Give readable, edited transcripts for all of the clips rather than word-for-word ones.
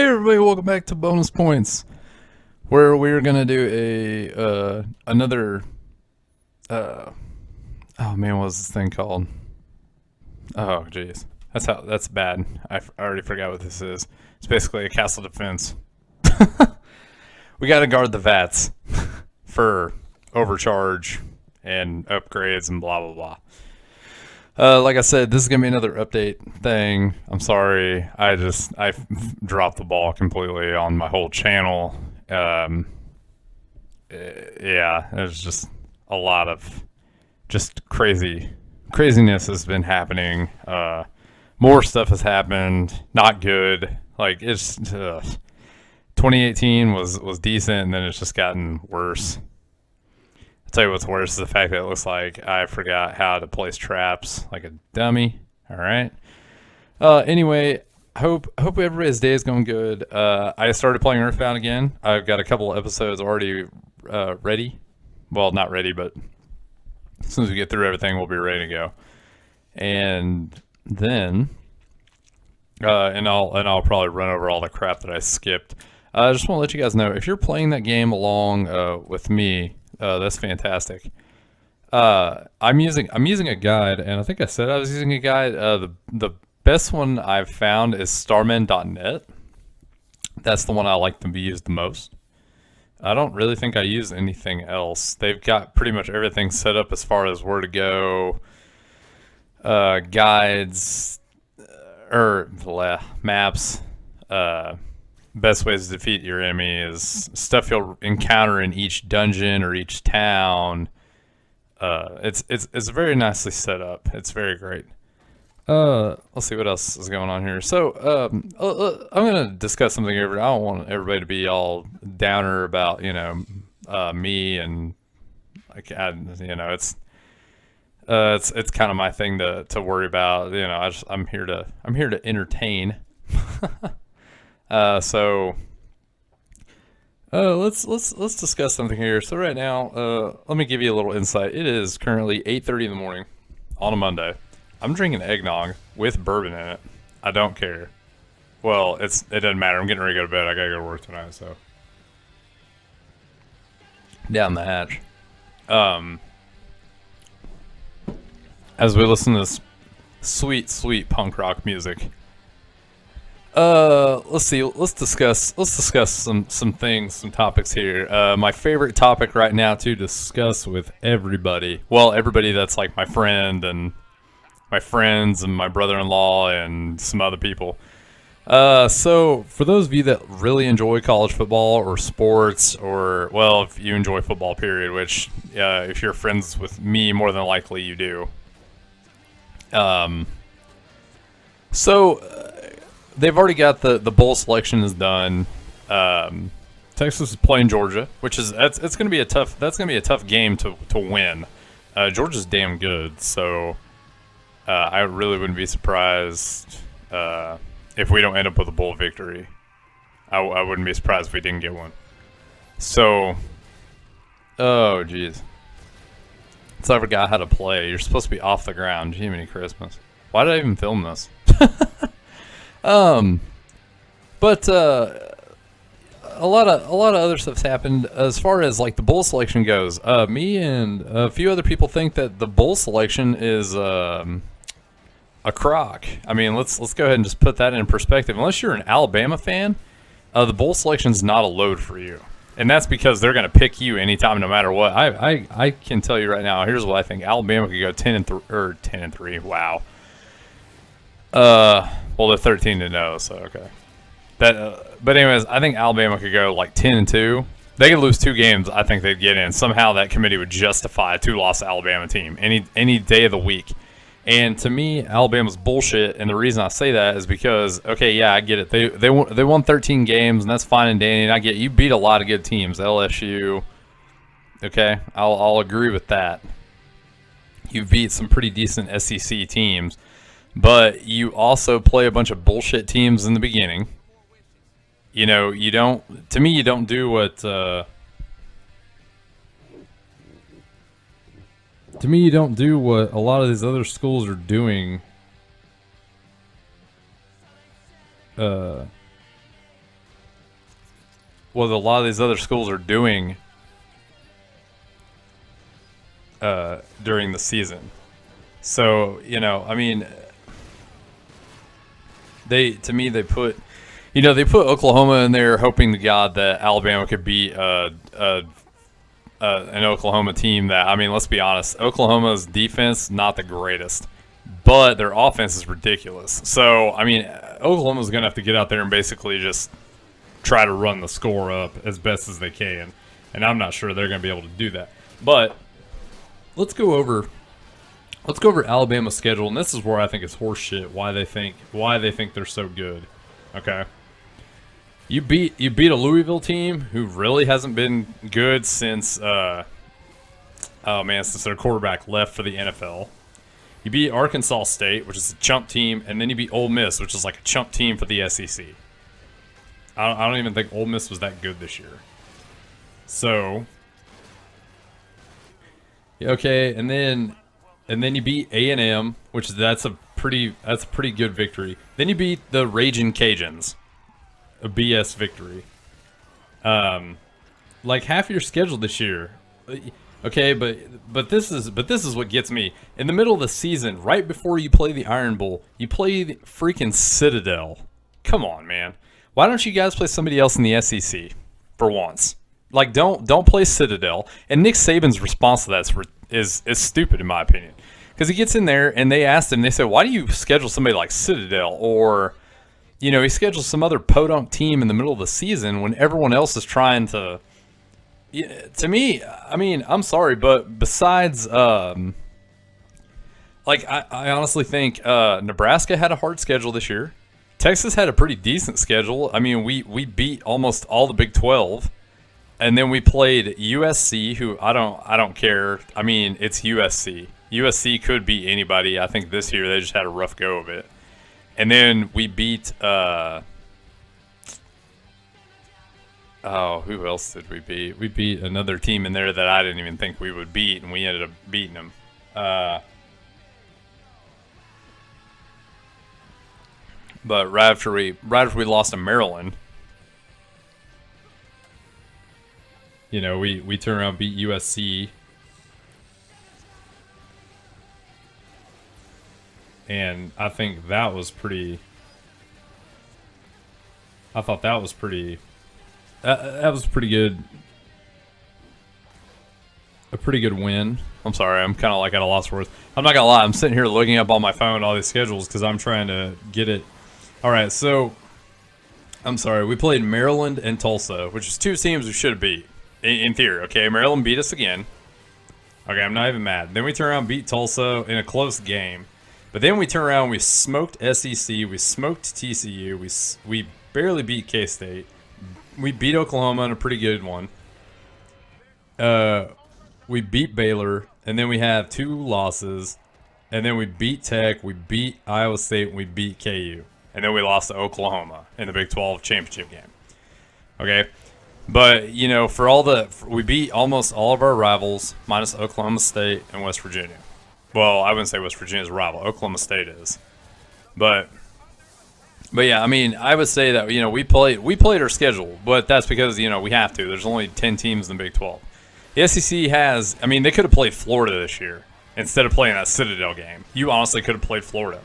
Hey everybody, welcome back to Bonus Points, where we're gonna do a another uh oh man, what was this thing called? Oh jeez, that's bad. I already forgot what this is. It's basically a castle defense. We gotta guard the vats for overcharge and upgrades and blah blah blah. Like I said, this is gonna be another update thing. I'm sorry, I dropped the ball completely on my whole channel. Yeah, there's just a lot of just craziness has been happening. More stuff has happened, not good. Like it's 2018 was decent, and then it's just gotten worse. I'll tell you what's worse is the fact that it looks like I forgot how to place traps like a dummy. All right. Anyway, hope everybody's day is going good. I started playing Earthbound again. I've got a couple of episodes already ready. Well, not ready, but as soon as we get through everything, we'll be ready to go. And then, and I'll probably run over all the crap that I skipped. I just want to let you guys know, if you're playing that game along with me, that's fantastic. I'm using a guide, and I think I said I was using a guide. The best one I've found is starmen.net. That's the one I like to be used the most. I don't really think I use anything else. They've got pretty much everything set up as far as where to go, guides, or maps. Best ways to defeat your enemy is stuff you'll encounter in each dungeon or each town. It's very nicely set up. It's very great. Let's see what else is going on here. So, I'm gonna discuss something here. I don't want everybody to be all downer about me and like it's kind of my thing to worry about. I'm here to entertain. So let's discuss something here. So right now, let me give you a little insight. It is currently 8:30 in the morning on a Monday. I'm drinking eggnog with bourbon in it. I don't care. Well, it doesn't matter. I'm getting ready to go to bed. I gotta go to work tonight, so down the hatch. As we listen to this sweet punk rock music. Let's see. Let's discuss some things, some topics here. My favorite topic right now to discuss with everybody. Well, everybody that's like my friend and my friends and my brother-in-law and some other people. So for those of you that really enjoy college football or sports, or well, if you enjoy football, period, which if you're friends with me, more than likely you do. They've already got the bowl selection is done. Texas is playing Georgia, which is it's gonna be a tough game to win. Georgia's damn good, so I really wouldn't be surprised if we don't end up with a bowl victory. I wouldn't be surprised if we didn't get one. So, oh jeez, so I forgot how to play. You're supposed to be off the ground. Jiminy Christmas! Why did I even film this? But a lot of other stuff's happened as far as like the bowl selection goes. Me and a few other people think that the bowl selection is a crock. I mean, let's go ahead and just put that in perspective. Unless you're an Alabama fan, the bowl selection's not a load for you, and that's because they're going to pick you anytime, no matter what. I can tell you right now. Here's what I think: Alabama could go 10-3. Wow. Well, they're 13-0, so okay. But anyways, I think Alabama could go like 10-2. They could lose 2 games. I think they'd get in. Somehow that committee would justify a 2-loss Alabama team any day of the week. And to me, Alabama's bullshit. And the reason I say that is because, okay, yeah, I get it. They won 13 games, and that's fine and dandy. And I get you beat a lot of good teams, LSU. Okay, I'll agree with that. You beat some pretty decent SEC teams. But you also play a bunch of bullshit teams in the beginning. You don't. To me, you don't do what. To me, you don't do what a lot of these other schools are doing. what a lot of these other schools are doing during the season. So, you know, I mean, they put, you know, they put Oklahoma in there hoping to God that Alabama could beat an Oklahoma team that, I mean, let's be honest, Oklahoma's defense, not the greatest, but their offense is ridiculous. So, I mean, Oklahoma's going to have to get out there and basically just try to run the score up as best as they can. And I'm not sure they're going to be able to do that. But let's go over Alabama's schedule, and this is where I think it's horseshit. Why they think they're so good. Okay, you beat a Louisville team who really hasn't been good since since their quarterback left for the NFL. You beat Arkansas State, which is a chump team, and then you beat Ole Miss, which is like a chump team for the SEC. I don't even think Ole Miss was that good this year. So, okay, and then you beat A&M, which that's a pretty good victory. Then you beat the Ragin' Cajuns, a BS victory. Like half your schedule this year. Okay, but this is what gets me. In the middle of the season, right before you play the Iron Bowl, you play the freaking Citadel. Come on, man. Why don't you guys play somebody else in the SEC for once? Like, don't play Citadel. And Nick Saban's response to that is stupid in my opinion, because he gets in there and they asked him. They said, "Why do you schedule somebody like Citadel?" Or, you know, he schedules some other podunk team in the middle of the season when everyone else is trying to. To me, I mean, I'm sorry, but besides, I honestly think Nebraska had a hard schedule this year. Texas had a pretty decent schedule. I mean, we beat almost all the Big 12, and then we played USC, who I don't care. I mean, it's USC. USC could beat anybody. I think this year they just had a rough go of it. And then we beat. Oh, who else did we beat? We beat another team in there that I didn't even think we would beat, and we ended up beating them. But right after we lost to Maryland, you know, we turned around and beat USC. And I think that was pretty. I thought that was pretty. That was pretty good. A pretty good win. I'm sorry, I'm kind of like at a loss for words. I'm not gonna lie, I'm sitting here looking up on my phone all these schedules because I'm trying to get it. All right, so I'm sorry. We played Maryland and Tulsa, which is two teams we should have beat in theory. Okay, Maryland beat us again. Okay, I'm not even mad. Then we turn around and beat Tulsa in a close game. But then we turn around and we smoked SEC, we smoked TCU, we barely beat K-State. We beat Oklahoma in a pretty good one. We beat Baylor, and then we have two losses. And then we beat Tech, we beat Iowa State, and we beat KU. And then we lost to Oklahoma in the Big 12 championship game. Okay? But, you know, we beat almost all of our rivals, minus Oklahoma State and West Virginia. Well, I wouldn't say West Virginia's a rival. Oklahoma State is. But yeah, I mean, I would say that, you know, we played our schedule, but that's because, you know, we have to. There's only 10 teams in the Big 12. The SEC has, I mean, they could have played Florida this year instead of playing that Citadel game. You honestly could have played Florida.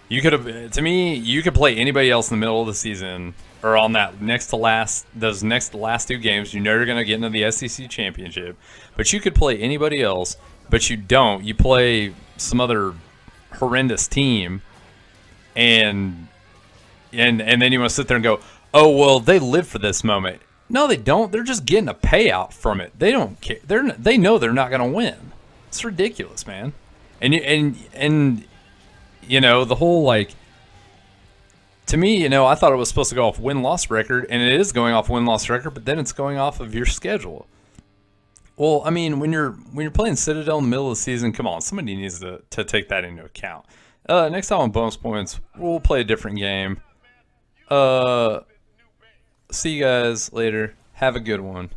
You could have, to me, you could play anybody else in the middle of the season or on that those next to last two games. You know you're going to get into the SEC championship, but you could play anybody else, but you don't. You play some other horrendous team, and then you want to sit there and go, oh, well, they live for this moment. No, they don't. They're just getting a payout from it. They don't care. They know they're not going to win. It's ridiculous, man. And you know, the whole, like, to me, you know, I thought it was supposed to go off win-loss record, and it is going off win-loss record, but then it's going off of your schedule. Well, I mean, when you're playing Citadel in the middle of the season, come on, somebody needs to take that into account. Next time on Bonus Points, we'll play a different game. See you guys later. Have a good one.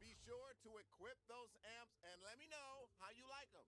Be sure to equip those amps and let me know how you like them.